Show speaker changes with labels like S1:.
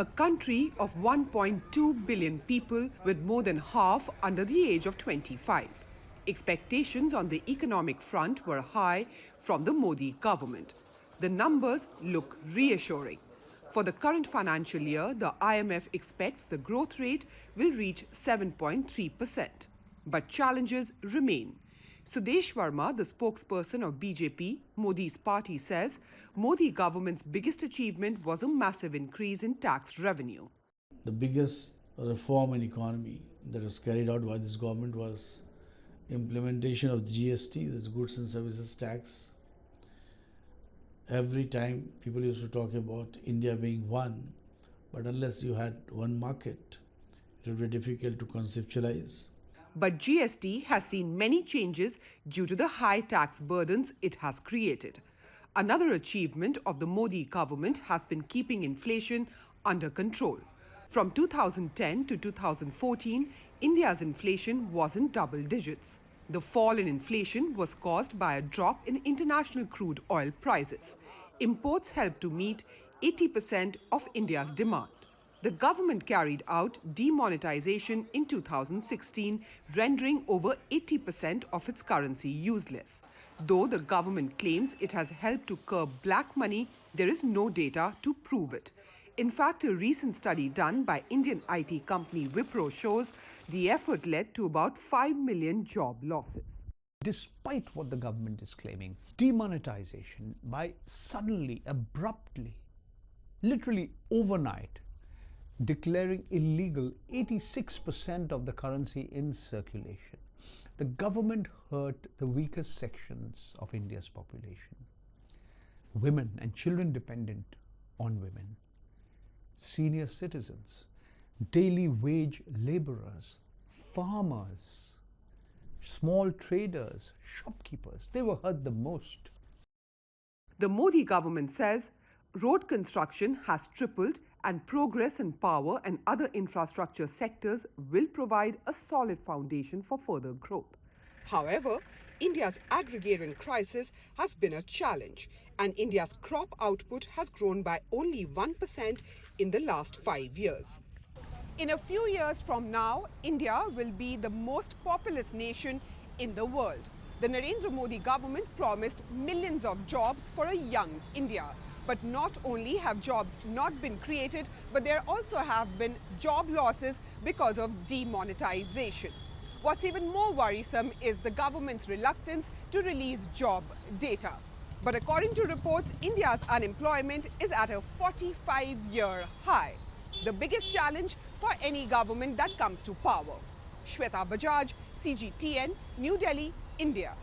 S1: A country of 1.2 billion people with more than half under the age of 25. Expectations on the economic front were high from the Modi government. The numbers look reassuring. For the current financial year, the IMF expects the growth rate will reach 7.3%. But challenges remain. Sudesh Verma, the spokesperson of BJP, Modi's party, says Modi government's biggest achievement was a massive increase in tax revenue.
S2: The biggest reform in economy that was carried out by this government was implementation of GST, this Goods and Services Tax. Every time people used to talk about India being one, but unless you had one market, it would be difficult to conceptualize.
S1: But GST has seen many changes due to the high tax burdens it has created. Another achievement of the Modi government has been keeping inflation under control. From 2010 to 2014, India's inflation was in double digits. The fall in inflation was caused by a drop in international crude oil prices. Imports helped to meet 80% of India's demand. The government carried out demonetization in 2016, rendering over 80% of its currency useless. Though the government claims it has helped to curb black money, there is no data to prove it. In fact, a recent study done by Indian IT company Wipro shows the effort led to about 5 million job losses.
S3: Despite what the government is claiming, demonetization by suddenly, abruptly, literally overnight, declaring illegal 86% of the currency in circulation, the government hurt the weakest sections of India's population. Women and children dependent on women, senior citizens, daily wage laborers, farmers, small traders, shopkeepers, they were hurt the most.
S1: The Modi government says road construction has tripled and progress in power and other infrastructure sectors will provide a solid foundation for further growth. However, India's agrarian crisis has been a challenge, and India's crop output has grown by only 1% in the last 5 years. In a few years from now, India will be the most populous nation in the world. The Narendra Modi government promised millions of jobs for a young India. But not only have jobs not been created, but there also have been job losses because of demonetization. What's even more worrisome is the government's reluctance to release job data. But according to reports, India's unemployment is at a 45-year high, the biggest challenge for any government that comes to power. Shweta Bajaj, CGTN, New Delhi, India.